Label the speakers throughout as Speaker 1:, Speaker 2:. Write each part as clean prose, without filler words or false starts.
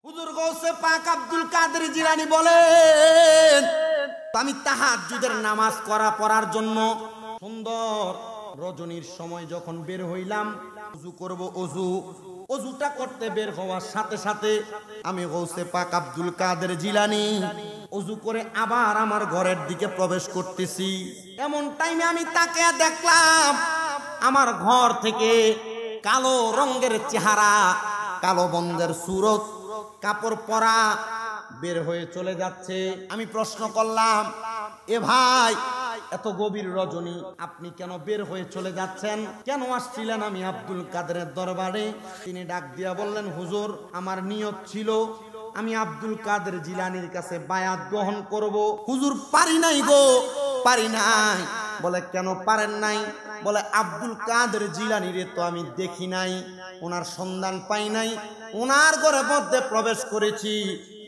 Speaker 1: হুজুর গৌসে পাক আব্দুল কাদের জিলানী বলেন, আমি তাহাজ্জুদের নামাজ পড়ার জন্য সুন্দর রজনীর সময় যখন বের হইলাম, ওযু করব, ওযুটা করতে বের হওয়ার সাথে সাথে আমি গৌসে পাক আব্দুল কাদের জিলানী ওযু করে আবার আমার ঘরের দিকে প্রবেশ করতেছি। এমন টাইমে আমি তাকে দেখলাম আমার ঘর থেকে কালো রঙের চেহারা, কালো বন্ধের সুরত, কাপড় পরা বের হয়ে চলে যাচ্ছে। আমি প্রশ্ন করলাম, এ ভাই, এত গভীর রজনী আপনি কেন বের হয়ে চলে যাচ্ছেন? কেন আসছিলেন আমি আব্দুল কাদেরের দরবারে? তিনি ডাক দিয়া বললেন, হুজুর, আমার নিয়ত ছিল আমি আব্দুল কাদের জিলানীর কাছে বায়াত গ্রহণ করব। হুজুর, পারি নাই গো, পারি নাই। বলে, কেন পারেন নাই? বলে, আব্দুল কাদের জিলানীরে তো আমি দেখি নাই, ওনার সন্ধান পাই নাই। ওনার ঘরের মধ্যে প্রবেশ করেছি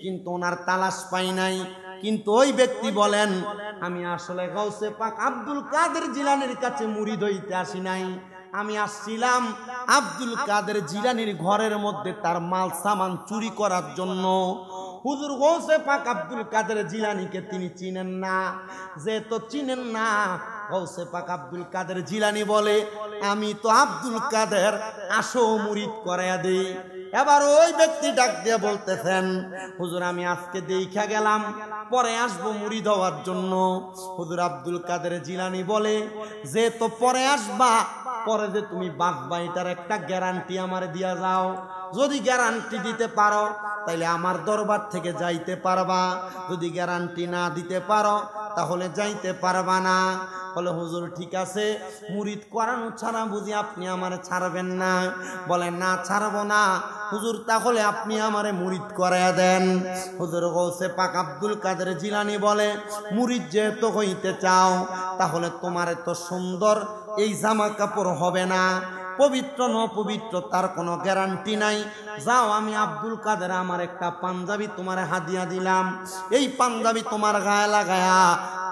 Speaker 1: কিন্তু ওনার তালাশ পাই নাই। কিন্তু ওই ব্যক্তি বলেন, আমি আসলে গাউসে পাক আব্দুল কাদের জিলানীর কাছে মুরিদ হইতে আসি নাই, আমি আসছিলাম আব্দুল কাদের জিলানীর ঘরের মধ্যে তার মাল সামান চুরি করার জন্য। হুজুর গাউসে পাক আব্দুল কাদের জিলানীকে তিনি চিনেন না। যেহেতু চিনেন না, গাউসে পাক আব্দুল কাদের জিলানী বলে, আমি তো আব্দুল কাদের, আসো মুরিদ করাইয়া দেই। এবার ওই ব্যক্তি ডাক দিয়ে বলতেছেন, হুজুর, আমি আজকে দেখা গেলাম, পরে আসবো মুরিদ হওয়ার জন্য। হুজুর আব্দুল কাদের জিলানী বলে, যে তো পরে আসবা, পরে যে তুমি বাঁচবা এটার একটা গ্যারান্টি আমারে দিয়া যাও। যদি গ্যারান্টি দিতে পারো তাইলে আমার দরবার থেকে যাইতে পারবা, যদি গ্যারান্টি না দিতে পারো তাহলে যাইতে পারবা না। বলে, হুজুর ঠিক আছে, মুরিদ করানো ছাড়া বুঝি আপনি আমারে ছাড়বেন না? বলে, না, ছাড়বো না। হুজুর, তাহলে আপনি আমারে মুরিদ করাইয়া দেন। হুজুর গাউসে পাক আব্দুল কাদের জিলানী বলে, মুরিদ যেহেতু হইতে চাও, তাহলে তোমার তো সুন্দর এই জামা কাপড় হবে না, পবিত্র ন পবিত্র তার কোনো গ্যারান্টি নাই। যাও, আমি আব্দুল কাদের আমার একটা পাঞ্জাবি তোমার হাদিয়া দিলাম, এই পাঞ্জাবি তোমার গায়ে লাগায়া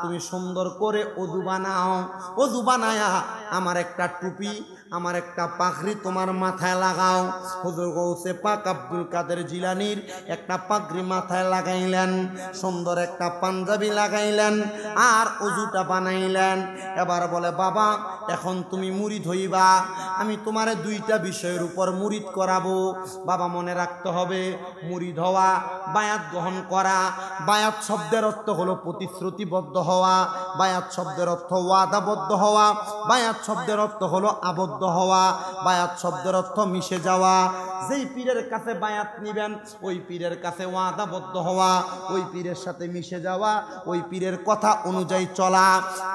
Speaker 1: তুমি সুন্দর করে ওযু বানাও। ওযু বানায়া আমার একটা টুপি, আমার একটা পাগড়ি তোমার মাথায় লাগাও। হুজুর গাউসে পাক আব্দুল কাদের জিলানীর একটা পাগড়ি মাথায় লাগাইলেন, সুন্দর একটা পাঞ্জাবি লাগাইলেন, আর ওযুটা বানাইলেন। এবার বলে, বাবা, এখন তুমি মুরিদ হইবা, আমি তোমারে দুইটা বিষয়ের উপর মুরিদ করাবো। বাবা, মনে রাখতে হবে, মুরিদ হওয়া, বায়াত গ্রহণ করা। বায়াত শব্দের অর্থ হলো প্রতিশ্রুতিবদ্ধ হওয়া, বায়াত শব্দের অর্থ ওয়াদাবদ্ধ হওয়া, বায়াত শব্দের অর্থ হলো আবদ্ধ হওয়া, বায়াত শব্দের অর্থ মিশে যাওয়া। যেই পীরের কাছে বায়াত নিবেন ওই পীরের কাছে ওয়াদাবদ্ধ হওয়া, ওই পীরের সাথে মিশে যাওয়া, ওই পীরের কথা অনুযায়ী চলা।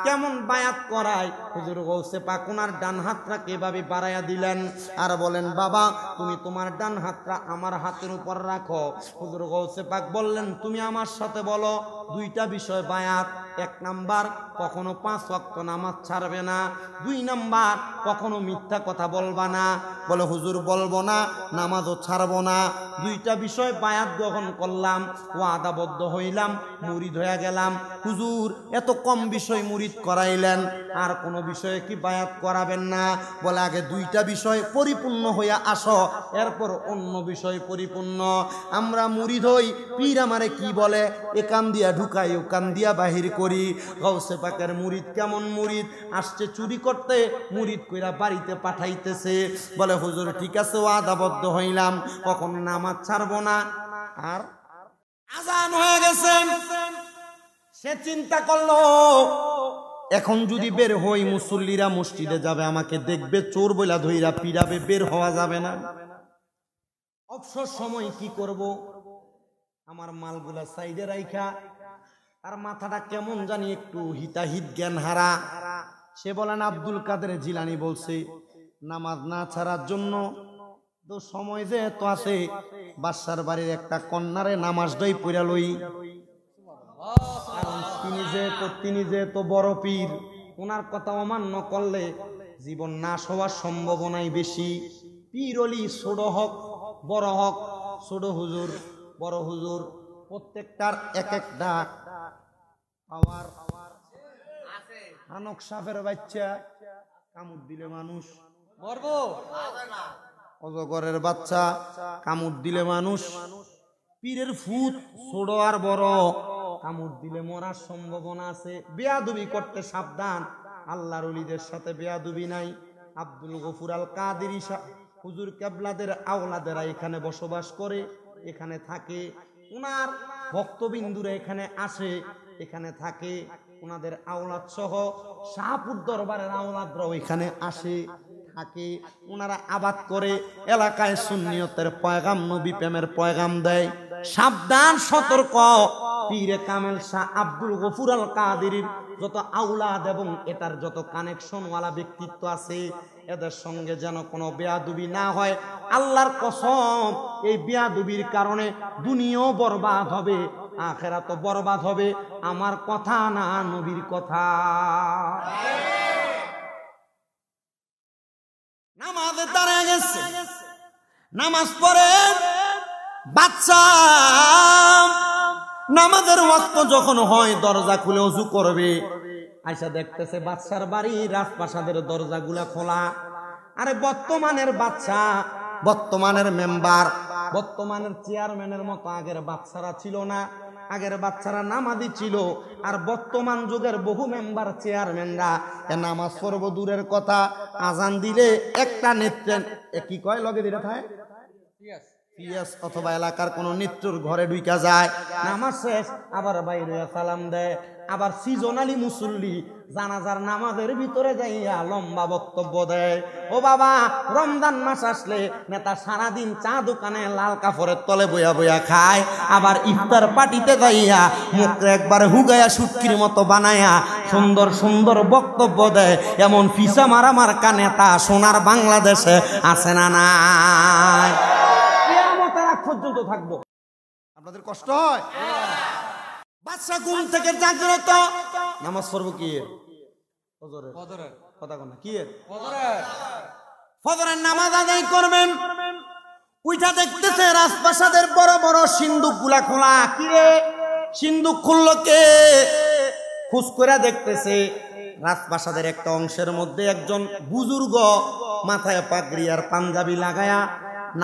Speaker 1: কেমন বায়াত করায়? হুজুর গাউসে পাক ওনার ডান হাতটা কিভাবে বাড়াইয়া দিলেন আর বলেন, বাবা, তুমি তোমার ডান হাতটা আমার হাতের উপর রাখো। হুজুর গাউসে পাক বললেন, তুমি আমার সাথে বলো দুইটা বিষয় বায়াত। এক নাম্বার, কখনো 5 ওয়াক্ত নামাজ ছাড়বে না। 2 নাম্বার, কখনো মিথ্যা কথা বলবা না। বলে, হুজুর, বলবো না, নামাজও ছাড়বো না। দুইটা বিষয় বায়াত গ্রহণ করলাম, ওয়াদাবদ্ধ হইলাম, মুরিদ হয়ে গেলাম। হুজুর, এত কম বিষয় মুরিদ করাইলেন, আর কোনো বিষয়ে কি বায়াত করাবেন না? বলে, আগে দুইটা বিষয় পরিপূর্ণ হইয়া আসো, এরপর অন্য বিষয় পরিপূর্ণ। আমরা মুরিদ হই, পীর আমারে কি বলে, এ কান দিয়া ঢুকাই, ও কান দিয়া বাহির করি। গাউসে পাকের মুরিদ কেমন মুরিদ? আসছে চুরি করতে, মুরিদ কইরা বাড়িতে পাঠাইতেছে। বলে, হুজুর ঠিক আছে, ওয়াদাবদ্ধ হইলাম, কখনো নামাজ ছাড়বো না। আর আজান হয়ে গেছে, সে চিন্তা করলো, এখন যদি বের হই, মুসল্লিরা মসজিদে যাবে, আমাকে দেখবে, চোর বইলা ধইরা পিড়াবে, বের হওয়া যাবে না। অবসর সময় কি করব? আমার মালগুলা সাইডে রাইখা, আর মাথাটা কেমন জানি একটু হিতাহিত জ্ঞান হারা। সে বলেন, আব্দুল কাদের জিলানী বলছে নামাজ না ছাড়ার জন্য, তো সময় যেহেতু আছে, বাদশার বাড়ির একটা কন্যারে নামাজটাই পড়া লই। তিনি যেহেতু বড় পীর, ওনার কথা অমান্য করলে জীবন নাশ হওয়ার সম্ভাবনাই বেশি। পীর অলি ছোট হক বড় হক, ছোট হুজুর বড় হুজুর, প্রত্যেকটার এক একটা পাওয়ার। আনক সাপের বাচ্চা কামড় দিলে মানুষ মরবো, অজগরের বাচ্চা কামড় দিলে মানুষ পীরের ফুট ছোট আর বড়, কামড় দিলে মরার সম্ভাবনা আছে। বেয়াদবি করতে সাবধান, আল্লাহর ওলিদের সাথে বেয়াদবি নাই। আব্দুল গফুর আল কাদেরী হুজুর কেবলাদের আওলাদেরা এখানে বসবাস করে, এখানে থাকে। ওনার ভক্তবিন্দুরা এখানে আসে, এখানে থাকে। ওনাদের আওলাদ সহ শাহপুর দরবারের আওলাদরাও এখানে আসে, থাকে। ওনারা আবাদ করে, এলাকায় সুন্নিয়তের পয়গাম, নবী প্রেমের পয়গাম দেয়। সাবধান, সতর্ক। পীরে কামেল শাহ আব্দুল গফুর আল কাদেরীর যত আওলাদ এবং এটার যত কানেকশন ওয়ালা ব্যক্তিত্ব আছে, এদের সঙ্গে যেন কোনো বেয়াদবি না হয়। আল্লাহর কসম, এই বেয়াদবির কারণে দুনিয়াও বরবাদ হবে, আখিরাতও বরবাদ হবে। আমার কথা না, নবীর কথা। নামাজে দাঁড়িয়ে গেছে, নামাজ পড়ে বাচ্চা, নামাজের ওয়াক্ত যখন হয় দরজা খুলে ওযু করবে, আয়সা দেখতেছে বাচ্চার বাড়ি রাজপ্রাসাদের দরজাগুলা খোলা। আরে বর্তমানের বাচ্চা, বর্তমানের মেম্বার, বর্তমানের চেয়ারম্যানের মতো আগের বাচ্চারা ছিল না। আগের বাচ্চারা নামাজি ছিল, আর বর্তমান যুগের বহু মেম্বার চেয়ারম্যানরা নামাজ পড়ব দূরের কথা, আজান দিলে একটা নেত্রেন কি কয় লগে দিলে থাকে পিয়াস অথবা এলাকার কোন নেত্রর ঘরে ঢুকা যায়, নামাজ শেষ আবার বাইরে সালাম দেয়। আবার সিজনালি মুসল্লি জানাজার নামাজের ভিতরে যাইয়া লম্বা বক্তব্য দেয়। ও বাবা, রমজান মাস আসলে নেতা সারাদিন চা দোকানে লাল কাপড়ের তলে বইয়া বইয়া খায়, আবার ইফতার পার্টিতে যাইয়া মুখে একবারে হুগাইয়া শুটকির মতো বানায়া সুন্দর সুন্দর বক্তব্য দেয়। এমন ফিসা মারামার্কা নেতা সোনার বাংলাদেশে আছে না নাই? পর্যন্ত থাকবো। আপনাদের কষ্ট হয়? বাচ্চা ঘুম থেকে জাগ্রত, নামাজ পড়বো কি ফজরের নামাজ আদায় করবেন। উইটা দেখতেছে রাজপ্রাসাদের বড় বড় সিন্দুক গুলা খোলা। কিরে, সিন্দুক খুললো কে? খুশ করে দেখতেছে রাজপ্রাসাদের একটা অংশের মধ্যে একজন বুজুর্গ মাথায় পাগড়ি আর পাঞ্জাবি লাগায়া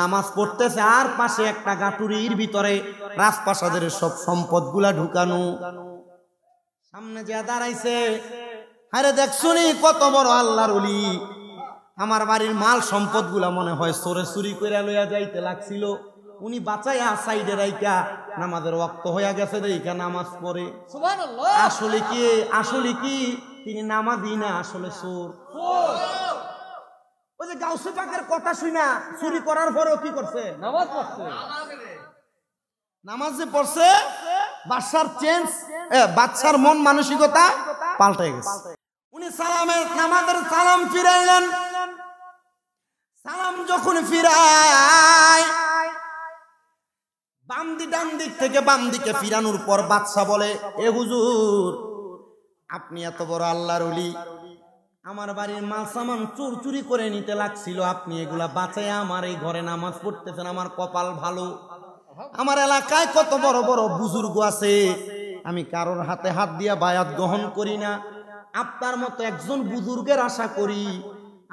Speaker 1: নামাজ পড়তেছে, আর পাশে একটা গাটুরির ভিতরে রাজপ্রাসাদের সব সম্পদ গুলা ঢুকানো। সামনে যে দাঁড়াইছে, আরে দেখছুনি কত বড় আল্লাহর ওলি। আমার বাড়ির মাল সম্পদ গুলা মনে হয় চোরে চুরি করে লইয়া যাইতে লাগছিল, উনি বাঁচাইয়া সাইডে রাইকা নামাজের ওয়াক্ত হইয়া গেছে দেখা নামাজ পড়ে। আসলে কি তিনি নামাজি না, আসলে চোর। ওই যে গাউসে পাকের কথা শুনা চুরি করার পরেও কি করছে? নামাজ পড়ছে। নামাজ যে পড়ছে, বাদশার চেঞ্জ, বাদশার মন মানসিকতা পাল্টে গেছে। উনি সালামের নামাজের সালাম ফিরাইলেন। সালাম যখন ফিরায়, ডান দিক থেকে বাম দিকে ফিরানোর পর বাদশা বলে, এ হুজুর, আপনি এত বড় আল্লাহর ওলি, আমার বাড়ির মাল সামান চোর চুরি করে নিতে লাগছিল, আপনি এগুলা বাঁচাইয়া আমার এই ঘরে নামাজ পড়তেছেন, আমার কপাল ভালো। আমার এলাকায় কত বড় বড় বুজুর্গ আছে, আমি কারোর হাতে হাত দিয়া বায়াত গ্রহণ করি না। আপনার মতো একজন বুজুর্গের আশা করি,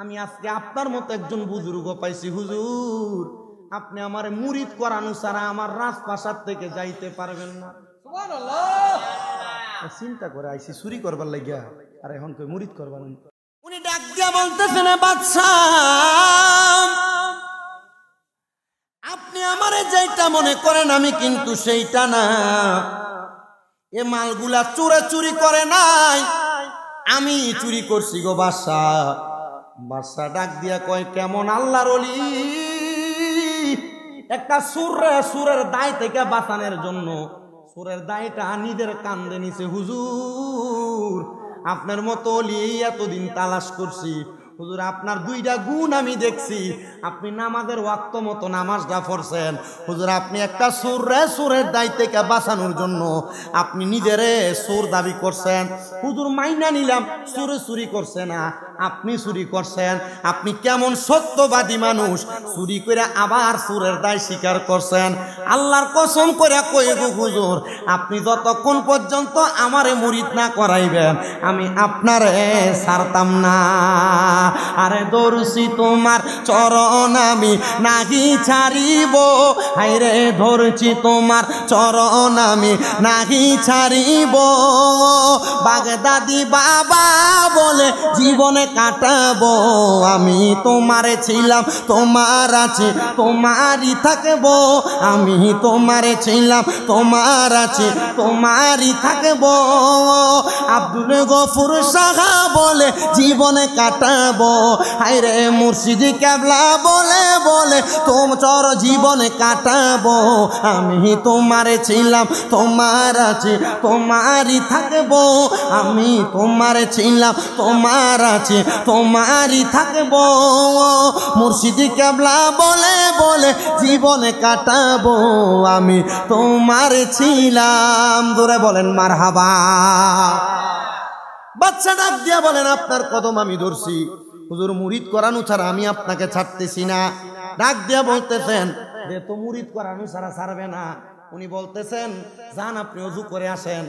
Speaker 1: আমি আজকে আপনার মতো একজন বুজুর্গ পাইছি। হুজুর, আপনি আমার মুরিদ করানো ছাড়া আমার রাজপ্রাসাদ থেকে যাইতে পারবেন না। চিন্তা করে আইসি চুরি করবার লাগিয়া, আর এখন কই মুরিদ করবার। উনি ডাক দিয়া বলতেছেন, বাদশা, আপনি আমারে যেটা মনে করেন আমি কিন্তু সেইটা না। এ মালগুলা চোরে চুরি করে নাই, আমি চুরি করছি গো বাদশা। বাদশা ডাক দিয়া কয়, কেমন আল্লাহর ওলি? একটা সুরের দায় থেকে বাঁচানোর জন্য সুরের দায়টা নিজের কান্দে নিছে। হুজুর, আপনার মতো ওলি এতদিন তালাশ করছি, হুজুর আপনার দুইটা গুণ আমি দেখছি। আপনি নামাজের ওয়াক্ত মতো নামাজটা পড়ছেন, হুজুর আপনি একটা সুরের দায় থেকে বাঁচানোর জন্য আপনি নিজেরে সুর দাবি করছেন। হুজুর মাইনা নিলাম, চুরি করছে না, আপনি চুরি করছেন। আপনি কেমন সত্যবাদী মানুষ, চুরি করে আবার চোরের দায় স্বীকার করছেন। আল্লাহর কসম করে কই গো হুজুর, আপনি যতক্ষণ পর্যন্ত আমারে মুরিদ না করাইবেন আমি আপনারে ছাড়তাম না। আরে ধরছি তোমার চরণ আমি নাহি ছাড়িব, হায়রে ধরছি তোমার চরণ আমি নাহি ছাড়িব। বাগদাদি বাবা বলে জীবনে কাটাবো, আমি তোমারে ছিলাম তোমার আছে তোমারই থাকবো, আমি তোমারে ছিলাম তোমার আছে তোমারই থাকবো। আব্দুল গফুর সাহা বলে জীবনে কাটাবো, হায়রে মুর্শিদি কেবলা বলে বলে তোমার জীবনে কাটাবো, আমি তোমারে ছিলাম তোমার আছে তোমারই থাকবো, আমি তোমারে ছিলাম তোমার আছে তোমারই থাকবো। মুর্শিদি কেবলা বলে বলে জীবনে কাটাবো, আমি তোমার ছিলাম। দূরে বলেন মারহাবা। বাচ্চা ডাক দিয়া বলেন আপনার কদম আমি ধরছি হুজুর, মুরিদ করানো ছাড়া আমি আপনাকে ছাড়তেছি না। ডাক দিয়া বলতেছেন যে তো মুরিদ করানো ছাড়া ছাড়বে না। উনি বলতেছেন যান আপনি অজু করে আসেন।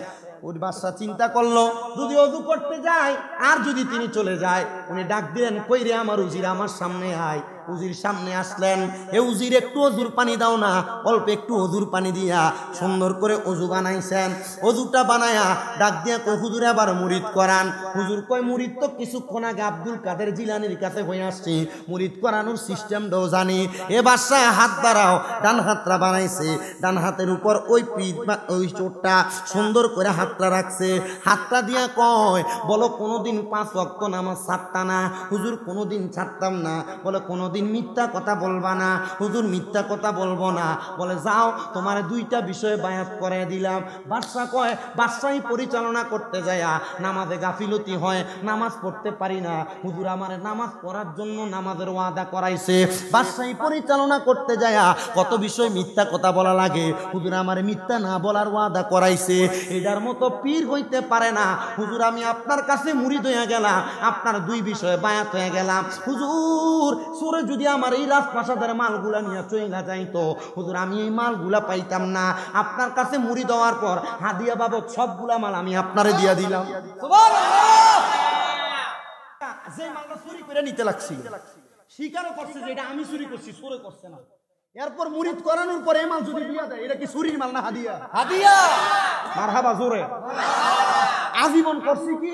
Speaker 1: ওই বাচ্চা চিন্তা করলো যদি অজু করতে যায় আর যদি তিনি চলে যায়, উনি ডাক দিলেন কই রে আমার উজির, আমার সামনে আয়। উজির সামনে আসলেন, এ উজির একটু অজুর পানি দাও না। অল্প একটু অজুর পানি দিয়া সুন্দর করে অজু বানাইছেন। অজুটা বানায়া ডাক দিয়া কই হুজুর আবার মুরিদ করান। হুজুর কয় মুরিদ তো কিছুক্ষণ আগে আব্দুল কাদের জিলানির কাছে হয়ে আসছি, মুরিদ করানোর সিস্টেমটাও জানি। এ বাসায় হাত দাঁড়াও, ডান হাতটা বানাইছে, ডান হাতের উপর ওই পিঠ ওই চোটটা সুন্দর করে হাতটা রাখছে। হাতটা দিয়া কয় বলো কোনোদিন 5 ওয়াক্ত নামাজ ছাড়তা না। হুজুর কোনোদিন ছাড়তাম না। বলে কোনোদিন মিথ্যা কথা বলবা না। হুজুর মিথ্যা কথা বলবো না। বলে যাও তোমার 2টা বিষয়ে বায়াত করে দিলাম। বাদশা কয় বাদশাহী পরিচালনা করতে যায়া নামাজে গাফিলতি হয়, নামাজ পড়তে পারি না। হুজুর আমার নামাজ পড়ার জন্য নামাজের ওয়াদা করাইছে। বাদশাহী পরিচালনা করতে যায়া কত বিষয় মিথ্যা কথা বলা লাগে, হুজুর আমার মিথ্যা না বলার ওয়াদা করাইছে। এটার মতো পীর হইতে পারে না। হুজুর আমি আপনার কাছে মুরিদ হয়ে গেলাম, আপনার 2 বিষয়ে বায়াত হয়ে গেলাম। হুজুর সুরে যদি আমার এই রাজপ্রাসাদের মালগুলা নিয়ে চইলা যাইতো, হুজুর আমি এই মালগুলা পাইতাম না। আপনার কাছে মুরিদ হওয়ার পর হাদিয়া বাবদ সবগুলা মাল আমি আপনারে দিয়া দিলাম। সুবহানাল্লাহ। যে মালটা চুরি করে নিতে লাগছিল স্বীকারও করছে যে এটা আমি চুরি করছি, চোরে করছে না। এরপর মুরিদ করানোর পর এই মাল যদি দিয়া দেয়, এটা কি চুরির মাল না হাদিয়া? হাদিয়া। মারহাবা জোরে। আজীবন করছি কি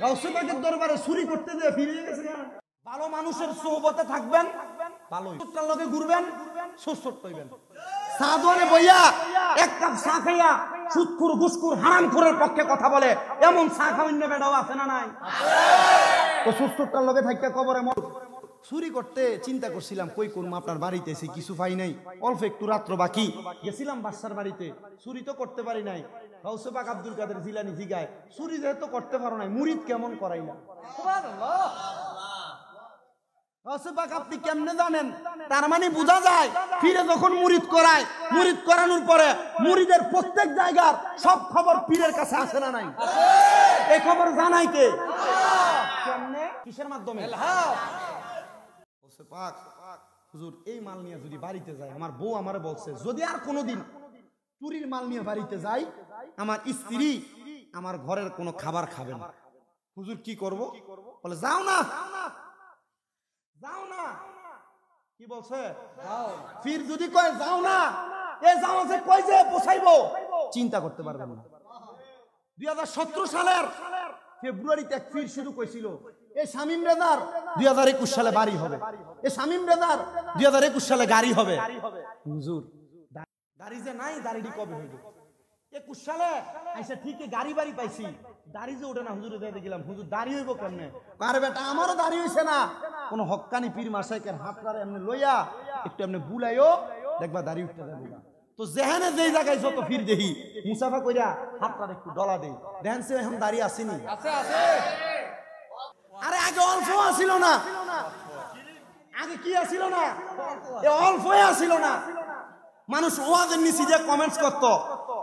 Speaker 1: গাউসে পাকের দরবারে চুরি করতে দিয়ে ফিরে গেছে না। ভালো মানুষের সোহবতে থাকবেন, ভালো সুটটার লগে ঘুরবেন, সুসট হইবেন। সাদওয়ানে বইয়া এক কাপ চা খাইয়া সুদখোর ঘুষখোর হারামখোরের পক্ষে কথা বলে এমন চা খাওয়ান্য বেড়াও আছে না নাই? তো সুসটটার লগে থাইকা কবরে চুরি করতে চিন্তা করছিলাম কই করবো, আপনার বাড়িতে এসে কিছু পাই নাই, অল্প একটু রাত্র বাকি গেছিলাম বাদশার বাড়িতে, চুরি তো করতে পারি নাই। গাউসে পাক আব্দুল কাদের জিলানী জিগায় চুরি যেহেতু করতে পারো নাই, মুরিদ কেমন করাইলা? সুবহানাল্লাহ। গাউসে পাক আপনি কেমনে জানেন? তার মানে বোঝা যায় পীরে যখন মুরিদ করায়, মুরিদ করানোর পরে মুরিদের প্রত্যেক জায়গার সব খবর পীরের কাছে আসে না নাই? এই খবর জানাই কে? কেমনে? কিসের মাধ্যমে? পাক হুজুর এই মাল নিয়ে যদি বাড়িতে যায়, আমার বউ আমারে বলছে যদি আর কোনোদিন চুরির মাল নিয়ে বাড়িতে যাই, আমার স্ত্রী আমার ঘরের কোনো খাবার খাবে না। হুজুর কি করব? বলে যাও না, যাও না। কি বলছে? ফির যদি কয় যাও না, এ যাও যে কই যে পোছাইবো, চিন্তা করতে পারবেন না। 2017 সালের ফেব্রুয়ারিতে এক ফির শুরু কইছিল এই শামীম রেজার 2021 সালে বাড়ি হবে, এই শামীম রেজার 2021 সালে গাড়ি হবে। হুজুর দাড়ি যে নাই, দাড়িটি কবে হইবে? 21 সালে আইসা ঠিকই গাড়ি বাড়ি পাইছি, দাড়ি যে ওঠে না। হুজুরে দিয়ে গেলাম হুজুর দাড়ি হইব কেমনে? কার বেটা আমারও দাড়ি হইছে না। কোন হক্কানি পীর মাসাইকের হাতটারে এমনি লইয়া একটু এমনি বুলাইও দেখবা দাড়ি উঠতে যাবে। তো যেখানে যেই জায়গায় যত ফির দেহি মুসাফা কইরা হাতটারে একটু ডলা দেই, দেখেন সে এখন দাড়ি আসেনি? আছে আছে। আরে আগে অল্প আসিল না, আগে কি আসিল না, এ অল্প আসিল না। মানুষ ওয়াজের নিচে যে কমেন্টস করত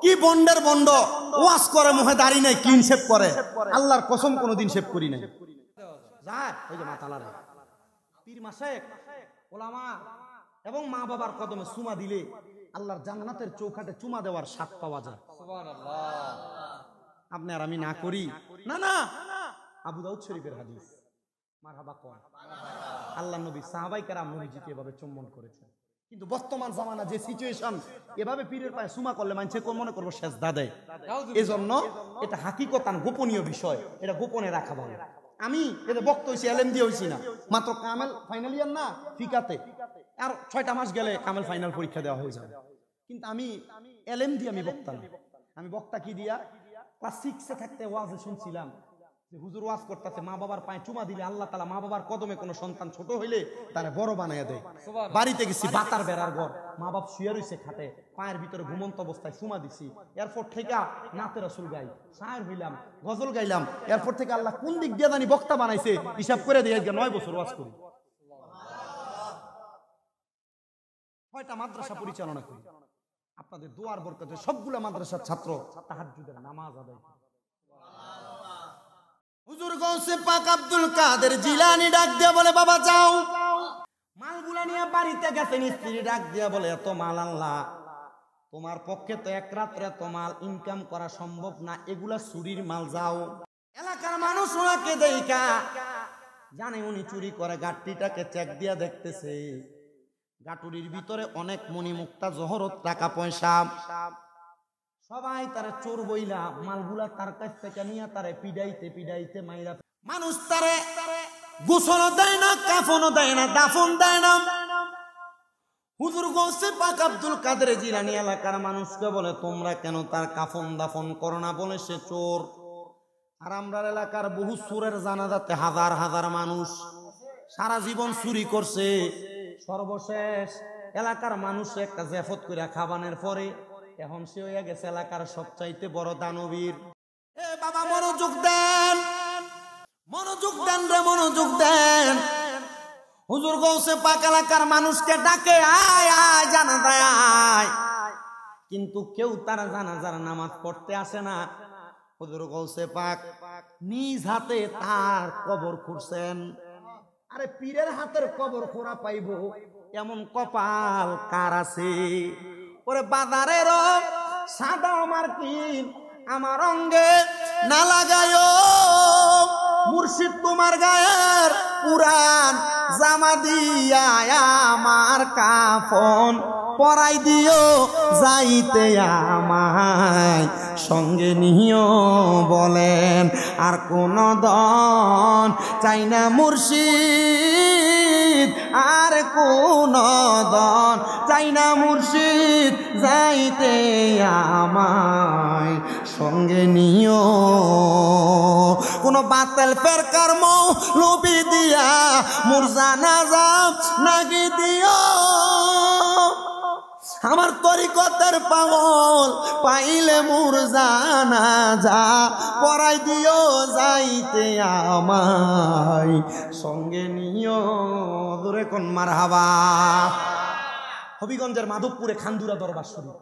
Speaker 1: কি বন্ডের বন্ড, ওয়াজ করে মুখে দাড়ি নাই, ক্লিন শেভ করে। আল্লাহর কসম কোনোদিন শেভ করি নাই। যায় ওই যে মাতালারে পীর মাশেক ওলামা এবং মা বাবার কদমে চুমা দিলে আল্লাহর জান্নাতের চৌখাটে চুমা দেওয়ার স্বাদ পাওয়া যায়। আপনি আর আমি না করি না না। আবু দাউদ শরীফের হাদিস, মারহাবা কোন আল্লাহ নবী সাহাবায়ে কেরাম নবীজিকে এভাবে চুম্বন করেছেন। কিন্তু বর্তমান জামানা যে সিচুয়েশন, এভাবে পীরের পায়ে সুমা করলে মানুষ কোন মনে করবো সেজদা দেয়। এজন্য এটা হাকিকতান গোপনীয় বিষয়, এটা গোপনে রাখা ভালো। আমি এটা বক্ত হইছি, এলএম দিয়ে হইছি না, মাত্র কামেল ফাইনাল ইয়ার না ফিকাতে, আর 6টা মাস গেলে কামেল ফাইনাল পরীক্ষা দেওয়া হয়ে যাবে। কিন্তু আমি এলএম দিয়ে আমি বক্তা না। আমি বক্তা কি দিয়া, ক্লাস 6-এ থাকতে ওয়াজে শুনছিলাম যে হুজুর ওয়াজ করতেছে মা বাবার পায়ে চুমা দিলে আল্লাহ তাআলা মা বাবার কদমে কোনো সন্তান ছোট হইলে তারে বড় বানায়া দেয়। বাড়িতে গেছি, বাতার বেড়ার ঘর, মা বাপ শুয়ে রইছে খাটে, পায়ের ভিতরে ঘুমন্ত অবস্থায় চুমা দিছি। এরপর থেকে নাতে রাসূল গাই, শায়ের হইলাম, গজল গাইলাম। এরপর থেকে আল্লাহ কোন দিক দিয়ে জানি বক্তা বানাইছে, হিসাব করে দিয়ে 9 বছর ওয়াজ করি। 6টা মাদ্রাসা পরিচালনা করি। আপনাদের দোয়ার বরকতে সবগুলা মাদ্রাসার ছাত্র তাহাজ্জুদের নামাজ আদায় করে। হুজুর গৌসে পাক আব্দুল কাদের জিলানী ডাক দিয়া বলে, বাবা যাও। মালগুলা নিয়ে বাড়িতে গেছেন, স্ত্রী ডাক দিয়া বলে, এত মাল আল্লাহ, তোমার পক্ষে তো এক রাত্রে এত মাল ইনকাম করা সম্ভব না, এগুলা চুরির মাল, যাও। এলাকার মানুষ ওনাকে দেখা জানে উনি চুরি করে, গাট্টিটাকে চেক দিয়া দেখতেছে, গাটুরির ভিতরে অনেক মণিমুক্তা জহরত টাকা পয়সা। সবাই তারা চোর বইলা মালগুলা তার কাছ থেকে নিয়ে তারে পিডাইতে পিডাইতে মাইরা। মানুষ তারে গোসলও দেয় না, কাফনও দেয় না, দাফন দেয় না। হুজুর গৌসে পাক আব্দুল কাদের জিলানী এলাকার মানুষকে বলে, তোমরা কেন তার কাফন দাফন করো না? বলে, সে চোর। আর আমরা এলাকার বহু চোরের জানাজাতে হাজার হাজার মানুষ সারা জীবন চুরি করছে, সর্বশেষ এলাকার মানুষ একটা জেফত করে খাবানের পরে এখন সে হয়ে গেছে এলাকার সবচাইতে বড় দানবীর। এ বাবা মনোযোগ দেন, মনোযোগ দেন রে, মনোযোগ দেন। হুজুর গৌসে পাক এলাকার মানুষকে ডাকে, আয় আয় জানাজায় আয়, কিন্তু কেউ তার জানাজার নামাজ পড়তে আসে না। হুজুর গৌসে পাক নিজ হাতে তার কবর খুঁড়ছেন। আরে পীরের হাতের কবর খোঁড়া পাইব এমন কপাল কার আছে? ওরে বাজারের সাদা আমার কিন আমার অঙ্গে না লাগায়, মুর্শিদ তোমার গায়ের পুরান জামা দিয়া আমার কাফন পরাই দিও, যাইতে আমায় সঙ্গে নিও বলেন। আর কোন দন চাই না মুর্শিদ, আর কোন দন চাই না মুর্শিদ, যাইতে আমায় সঙ্গে নিও। কোন বাতিল ফেরকার মৌলবি দিয়া মোর জানাজা নাগি দিও, আমার তরিকতের পাগল পাইলে মোর জানাজা পরাই দিও, যাইতে আমায় সঙ্গে নিও। দূরে কোন মারহাবা। হবিগঞ্জের মাধবপুরে খান্দুরা দরবার শরীফ,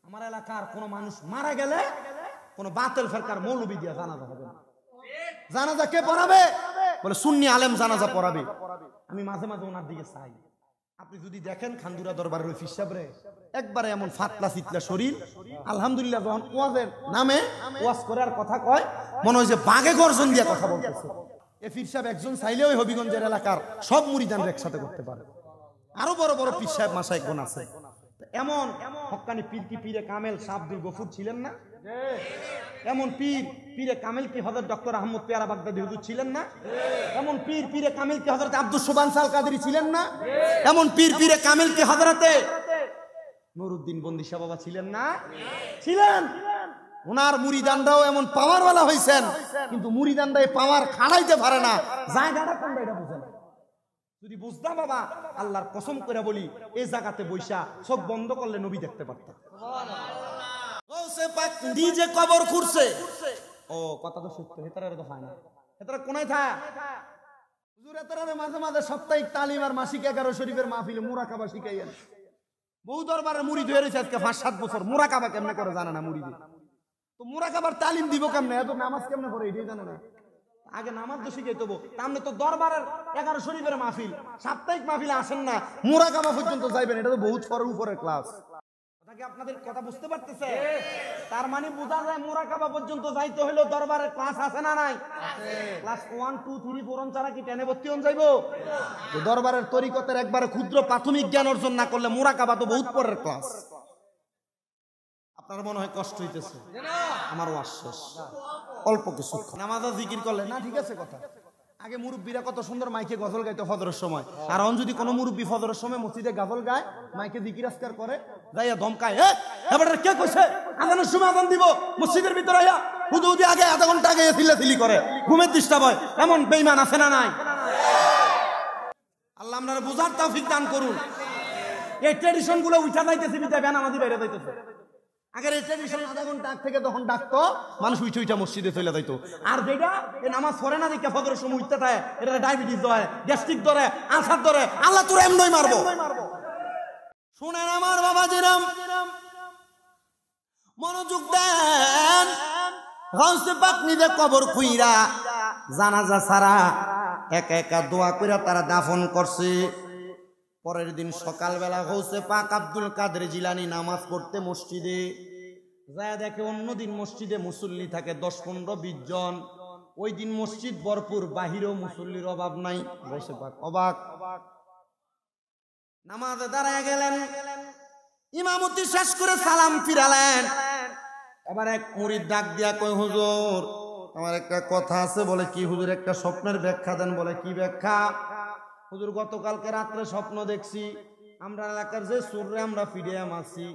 Speaker 1: আমার এলাকার কোন মানুষ মারা গেলে কোন বাতিল ফেরকার মৌলবি দিয়া জানাজা হবে না। জানাজা কে পড়াবে? বলে সুন্নি আলেম জানাজা পড়াবে। আমি মাঝে মাঝে ওনার দিকে চাই। আপনি যদি দেখেন খান্দুরা দরবারের ওই ফির সাহেবরে একবারে এমন ফাতলা চিতলা শরীর, আলহামদুলিল্লাহ যখন ওয়াজের নামে ওয়াজ করার কথা কয় মনে হয় যে বাঘে গর্জন দিয়ে কথা বলতেছে। এ ফির সাহেব একজন চাইলে ওই হবিগঞ্জের এলাকার সব মুরিদানরা একসাথে করতে পারে। আরো বড় বড় পীর সাহেব মাশায়েখগণ আছে। এমন হক্কানি পীর কি পীরে কামেল শাহ আব্দুল গফুর ছিলেন না? এমন পীরে কামেল কি হযরত ডক্টর আহমদ পেয়ারা বাগদাদি হুজুর ছিলেন না? এমন পীরে কামেল কি হযরত আব্দুল সুবহান সাল কাদেরী ছিলেন না? এমন পীরে কামেল কি হযরতে নুরউদ্দিন বন্দি শাহ বাবা ছিলেন না? ছিলেন। ওনার মুরিদানরাও এমন পাওয়ারওয়ালা হইছেন, কিন্তু মুরিদানরা এই পাওয়ার খাড়াইতে পারে না। জায়গাটা কোনটা এটা বুঝেন। যদি বুঝতাম বাবা, আল্লাহর কসম করে বলি, এই জায়গাতে বৈশা চোখ বন্ধ করলে নবী দেখতে পারতাম। গৌসে পাক নিজে কবর খুঁড়ছে। ও কথা তো সত্য, হেতারে তো হয় না। হেতারা কোনায় থা হুজুর, হেতারে মাঝে মাঝে সাপ্তাহিক তালিম আর মাসিক 11 শরীফের মাহফিলে মুরাকাবা শিখাইয়েন। বহু দরবারের মুরিদ হয়ে রয়েছে আজকে 5-7 বছর, মুরাকাবা কেমনে করে জানে না মুরিদ। তো মুরাকাবার তালিম দিব কেমনে? এত নামাজ কেমনে পড়ে এটাই জানে না। আগে নামাজ তো শিখাই তবু আপনি তো দরবারের 11 শরীফের মাহফিল সাপ্তাহিক মাহফিলে আসেন না, মুরাকাবা পর্যন্ত যাইবেন, এটা তো বহুত উপরের ক্লাস। কথা কি আপনাদের কথা বুঝতে পারতেছে? তার মানে বোঝা যায় মুরাকাবা পর্যন্ত যাইতে হইলো দরবারের ক্লাস আছে না নাই? ক্লাস 1 2 3 4 ছাড়া কি 10 ভর্তি হন যাইবো? দরবারের তরিকতের একবারে ক্ষুদ্র প্রাথমিক জ্ঞান অর্জন না করলে মুরাকাবা তো বহুত পরের ক্লাস। আপনার মনে হয় কষ্ট হইতেছে? আমার আশ্বাস অল্প কিছু নামাজ জিকির করলে না, ঠিক আছে কথা। আগে মুরব্বীরা কত সুন্দর মাইকে গজল গাইতো ফজরের সময়, আর অন যদি কোনো মুরব্বী ফজরের সময় মসজিদে গজল গায়, মাইকে জিকির আজকার করে, যাইয়া ধমকায়, এবার কে কইছে আজানের সময় আজান দিব, মসজিদের ভিতরে আইয়া হুদুদি আগে আধা ঘন্টা আগে সিল্লাসিলি করে, ঘুমের ডিস্টার্ব হয়, এমন বেঈমান আছে না নাই? আল্লাহ আপনারা বুঝার তৌফিক দান করুন। এই ট্র্যাডিশন গুলো উঠা যাইতেছে, বিদায় বেনামাজি বাইরে যাইতেছে। আগের এই ট্র্যাডিশন আধা ঘন্টা আগ থেকে তখন ডাকতো, মানুষ উঠে উঠা মসজিদে চলে যাইতো। আর যেটা এই নামাজ পড়ে না দেখে ফজরের সময় উঠতে থাকে, এটা ডায়াবেটিস ধরে, গ্যাস্ট্রিক ধরে, আলসার ধরে, আল্লাহ তোর এমনই মারবো। শুনেন আমার বাবাজিরাম, মনোযোগ দেন। গাউসে পাক নিজে কবর খুইরা জানাজা ছাড়া একা একা দোয়া কইরা তারা দাফন করছে। পরের দিন সকালবেলা গাউসে পাক আব্দুল কাদের জিলানী নামাজ পড়তে মসজিদে যায়, দেখে অন্যদিন মসজিদে মুসল্লি থাকে 10-15-20 জন, ওই দিন মসজিদ ভরপুর, বাহিরেও মুসল্লির অভাব নাই। গাউসে পাক অবাক, নামাজে দাঁড়ায় গেলেন, ইমামতি শেষ করে সালাম ফিরালেন। এবার এক মুরিদ ডাক দিয়া কয়, হুজুর আমার একটা কথা আছে। বলে কি হুজুর? একটা স্বপ্নের ব্যাখ্যা দেন। বলে কি ব্যাখ্যা? হুজুর গতকালকে রাত্রে স্বপ্ন দেখছি, আমরা এলাকার যে চোররে আমরা ফিরে মারছি,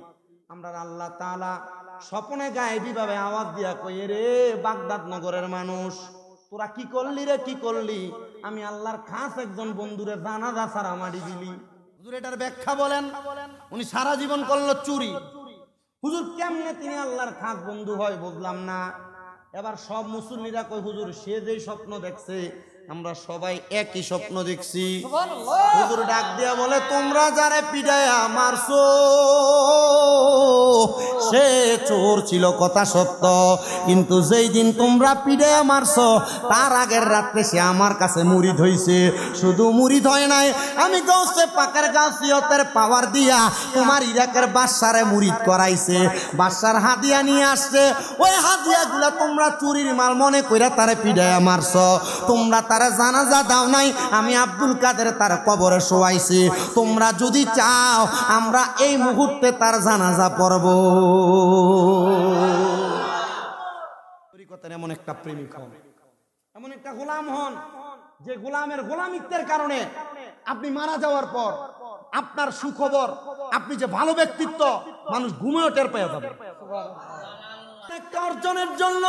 Speaker 1: আমরা আল্লাহ তাআলা স্বপ্নে গায়েবী ভাবে আওয়াজ দিয়া কই, রে বাগদাদ নগরের মানুষ, তোরা কি করলি রে, কি করলি? আমি আল্লাহর খাস একজন বন্ধুরে জানাজা ছাড়া মারি দিলি। হুজুর এটার ব্যাখ্যা বলেন। উনি সারা জীবন করলো চুরি। হুজুর কেমনে তিনি আল্লাহর খাস বন্ধু হয় বুঝলাম না। এবার সব মুসল্লিরা কই, হুজুর সে যেই স্বপ্ন দেখছে আমরা সবাই একই স্বপ্ন দেখছি। হুজুর ডাক দিয়া বলে, তোমরা যারা পিটায়া মারছো সে চোর ছিল, কথা সত্য, কিন্তু যেই দিন তোমরা পিটায়া মারছো তার আগের রাত্রে সে আমার কাছে মুরিদ হইছে। শুধু মুরিদ হয় নাই, আমি গাউসে পাকের গাউসিয়তের পাওয়ার দিয়া তোমার ইরাকের বাদশারে মুরিদ করাইছে। বাদশার হাদিয়া নিয়ে আসছে, ওই হাদিয়া গুলা তোমরা চুরির মাল মনে কইরা তারে পিটায়া মারছো। তোমরা তারা জানাজা দাও নাই, আমি আব্দুল কাদের তার কবরে শোয়াইছি। তোমরা যদি চাও আমরা এই মুহূর্তে তার জানাজা পড়ব। তরিকতের এমন একটা প্রেমিক হন, এমন একটা গোলাম হন, যে গোলামের গোলামিত্বের কারণে আপনি মারা যাওয়ার পর আপনার সুখবর, আপনি যে ভালো ব্যক্তিত্ব, মানুষ ঘুমেও টের পেয়ে যাবে। একটা অর্জনের জন্য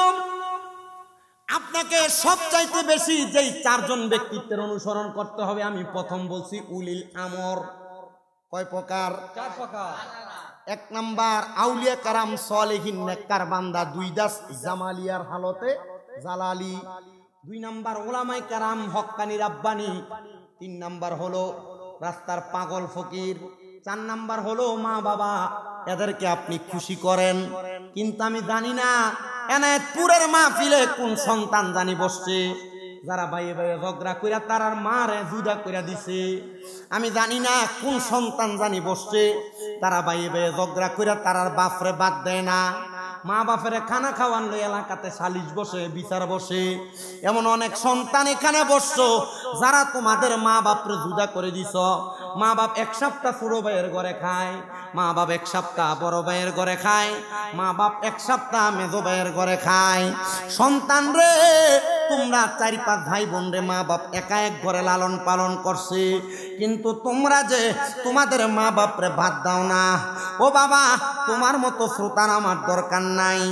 Speaker 1: আপনাকে সবচাইতে বেশি যেই 4 জন ব্যক্তিত্বের অনুসরণ করতে হবে, আমি প্রথম বলছি উলিল আমর। কয় প্রকার? 4 প্রকার। 1 নাম্বার আউলিয়া কারাম সালেহিন নেককার বান্দা, 2 দাস জামালিয়ার হালতে জালালি, 2 নাম্বার ওলামায়ে কারাম হক্কানি রাব্বানি, 3 নাম্বার হলো রাস্তার পাগল ফকির, 4 নাম্বার হলো মা বাবা। এদেরকে আপনি খুশি করেন। কিন্তু আমি জানি না এনায়েতপুরের মাহফিলে কোন সন্তান জানি বসছে যারা ভাইয়ে ভাইয়ে ঝগড়া কইরা তারার মারে জুদা কইরা দিছে। আমি জানি না কোন সন্তান জানি বসছে তারা ভাইয়ে ভাইয়ে ঝগড়া কইরা তারার বাপরে বাদ দেয় না। মা বাপের খানা খাওয়ানো এলাকাতে সালিশ বসে, বিচার বসে। এমন অনেক সন্তান এখানে বসছো যারা তোমাদের মা বাপরে জুদা করে দিছ। মা বাপ 1 সপ্তাহ ছোট ভাইয়ের ঘরে খায়, মা বাপ 1 সপ্তাহ বড় ভাইয়ের ঘরে খায়, মা বাপ 1 সপ্তাহ মেজো ভাইয়ের ঘরে খায়। সন্তান রে, তোমরা 4-5 ভাই বোন রে মা বাপ একা এক ঘরে লালন পালন করছে, কিন্তু তোমরা যে তোমাদের মা বাপরে ভাত দাও না। ও বাবা, তোমার মতো শ্রোতার আমার দরকার নাই।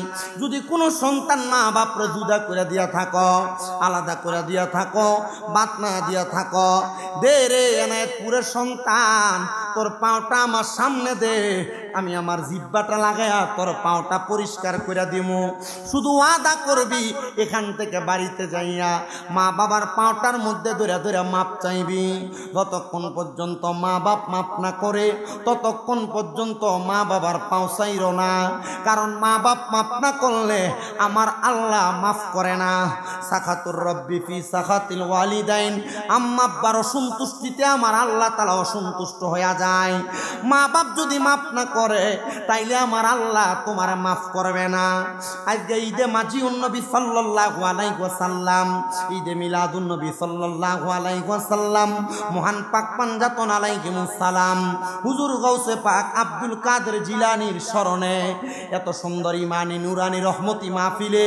Speaker 1: যদি কোনো সন্তান মা বাপরে জুদা করে দিয়া থাকো, আলাদা করে দিয়া থাকো, বাত না দিয়া থাকো, দে রে এনায়েতপুরের সন্তান, তোর পাওটা আমার সামনে দে, আমি আমার জিহ্বাটা লাগায়া তোর পাওটা পরিষ্কার করে দিমু। শুধু ওয়াদা করবি এখান থেকে বাড়িতে যাইয়া মা বাবার পাওটার মধ্যে ধরে ধরে মাপ চাইবি। যতক্ষণ পর্যন্ত মা বাপ মাপ না করে ততক্ষণ পর্যন্ত মা বাবার পাও চাইর না, কারণ মা বাপ মাপ না করলে আমার আল্লাহ মাফ করে না। সাখাতুর রব্বি ফি সাখাতিল ওয়ালিদাইন, আম্মা আব্বার অসন্তুষ্টিতে আমার আল্লাহ তাআলা অসন্তুষ্ট হয়ে যায়। মা বাপ যদি মাফ না করে তাইলে আমার আল্লাহ তোমার মাফ করবে না। আজকে ঈদে মাজিউন নবী সাল্লাল্লাহু আলাইহি ওয়াসাল্লাম, ঈদে মিলাদুন নবী সাল্লাল্লাহু আলাইহি ওয়াসাল্লাম, মহান পাক পাঞ্জাতন আলাইহিমুস সালাম হুজুর গাউসে পাক আব্দুল কাদের জিলানীর স্মরণে এত সুন্দর ইমানি নুরানি রহমতি মাহফিলে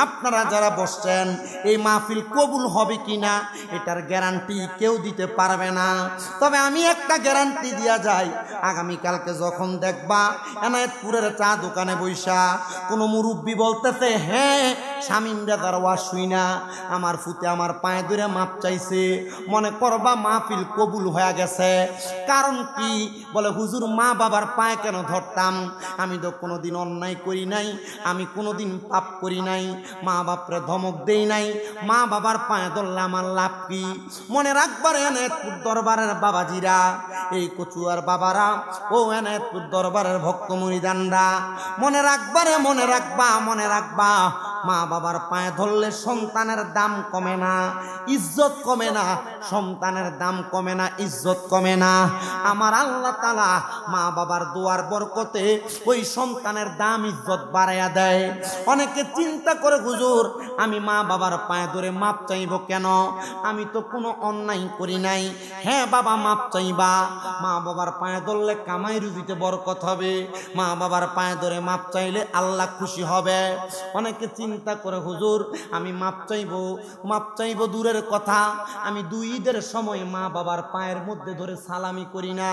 Speaker 1: আপনারা যারা বসছেন, এই মাহফিল কবুল হবে কিনা এটার গ্যারান্টি কেউ দিতে পারবে না। তবে আমি একটা গ্যারান্টি দিয়া যাই, আগামীকালকে যখন দেখবা এনায়েতপুরের চা দোকানে বইসা কোনো মুরব্বী বলতেছে, হ্যাঁ শামীম দাদার ওয়াজ শুই না আমার ফুতে আমার পায়ে ধরে মাপ চাইছে, মনে করবা মাহফিল কবুল হয়ে গেছে। কারণ কি বলে, হুজুর মা বাবার পায়ে কেন ধরতাম? আমি তো কোনোদিন অন্যায় করি নাই, আমি কোনোদিন পাপ করি নাই, মা বাপরে ধমক দেই নাই, মা বাবার পায়ে ধরলে আমার লাভ কি? মনে রাখবার এনায়েতপুর দরবারের বাবাজিরা, এই কচুয়ার বাবারা, ও এনায়েতপুর দরবারের ভক্ত মুরিদানরা, মনে রাখবারে মনে রাখবা মা বাবার পায়ে ধরলে সন্তানের দাম কমে না, ইজ্জত কমে না, সন্তানের দাম কমে না, ইজ্জত কমে না। আমার আল্লাহ তাআলা মা বাবার দোয়ার বরকতে ওই সন্তানের দাম ইজ্জত বাড়াইয়া দেয়। অনেকে চিন্তা করে, হুজুর আমি মা বাবার পায়ে ধরে মাপ চাইব কেন? আমি তো কোনো অন্যায় করি নাই। হ্যাঁ বাবা, মাপ চাইবা। মা বাবার পায়ে ধরলে কামাই রুজিতে বরকত হবে, মা বাবার পায়ে ধরে মাপ চাইলে আল্লাহ খুশি হবে। অনেকে চিন্তা করে, হুজুর আমি মাপ চাইব দূরের কথা, আমি দুই ঈদের সময় মা বাবার পায়ের মধ্যে ধরে সালামি করি না,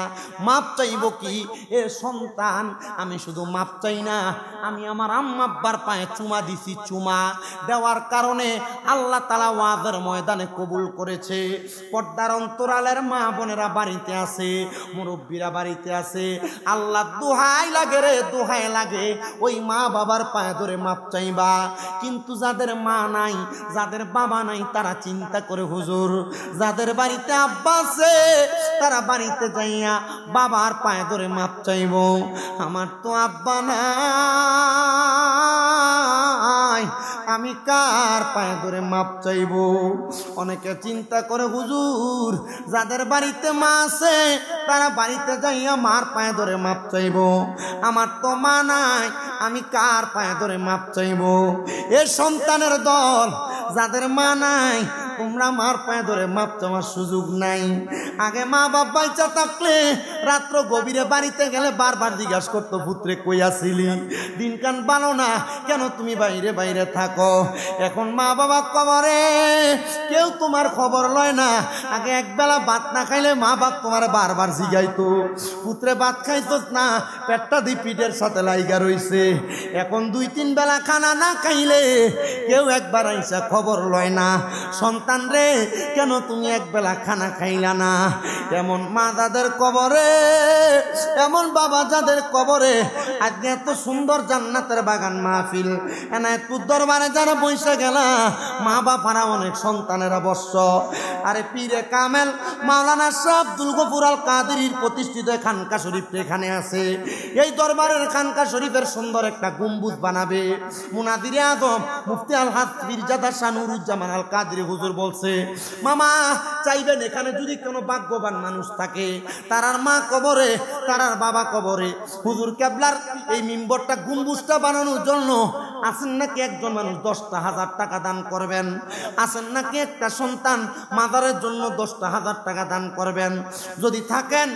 Speaker 1: মাপ চাইব কি? এ সন্তান, আমি শুধু মাপ চাই না, আমি আমার আম্মা আব্বার পায়ে চুমা দিছি। চুমা দেওয়ার কারণে আল্লাহ তাআলা ওয়াজের ময়দানে কবুল করেছে। পর্দার অন্তরালের মা বোনেরা বাড়িতে আছে, মুরব্বীরা বাড়িতে আছে, আল্লাহ দোহাই লাগে রে, দোহাই লাগে ওই মা বাবার পায়ে ধরে মাপ চাইবা। কিন্তু যাদের মা নাই, যাদের বাবা নাই, তারা চিন্তা করে, হুজুর যাদের বাড়িতে আব্বা আছে তারা বাড়িতে যাইয়া বাবার পায়ে ধরে মাপ চাইব, আমার তো আব্বা নাই, আমি কার পায়ে ধরে মাপ চাইব? অনেকে চিন্তা করে, হুজুর যাদের বাড়িতে মা আছে তারা বাড়িতে যাইয়া মার পায়ে ধরে মাপ চাইব, আমার তো মা নাই, আমি কার পায়ে ধরে মাপ চাইব? এ সন্তানের দল, যাদের মা নাই তোমরা মার পায়ে ধরে মাপ চাওয়ার সুযোগ নাই। আগে মা বাপ বাইচা থাকলে রাত্র গভীরে বাড়িতে গেলে বারবার জিজ্ঞাসা করতো, পুত্রে কই আসিলি, দিনকান ভালো না কেন, তুমি বাইরে বাইরে থাকো। এখন মা বাবা কবরে, কেউ তোমার খবর লয় না। আগে একবেলা ভাত না খাইলে মা বাপ তোমার বারবার জিগাইতো, পুত্রে ভাত খাইতোস না, পেটটা দি পিঠের সাথে লাইগা রইছে। এখন 2-3 বেলা খানা না খাইলে কেউ একবার আইসা খবর লয় না, সন্তান রে কেন তুমি একবেলা খানা খাইলা না। এমন মা যাদের কবরে, এমন বাবা যাদের কবরে, আজকে এত সুন্দর জান্নাতের বাগান মাহফিল এনায়েতপুর দরবারে যারা বইসা গেলা, মা বাবারা অনেক সন্তানেরা বর্ষ। আরে পীরে কামেল মাওলানা শাহ আব্দুল গফুর আল কাদেরীর প্রতিষ্ঠিত খানকা শরীফ এখানে আছে। এই দরবারের খানকা শরীফের সুন্দর একটা গম্বুজ বানাবে। মুনাদিরে আজম মুফতি আল হাজ পীরজাদা শাহ নুরুজ্জামান আল কাদেরী হুজুর বলছে, মামা চাইবেন এখানে যদি কোনো ভাগ্যবান মানুষ থাকে, তারার মা কবরে, তারার বাবা কবরে, হুজুর কেবলার এই মিম্বরটা গম্বুজটা বানানোর জন্য আছেন নাকি একজন মানুষ 10,000 টাকা দান করবেন? আছেন নাকি একটা সন্তান মাদারের জন্য 10,000 টাকা দান করবেন? যদি থাকেন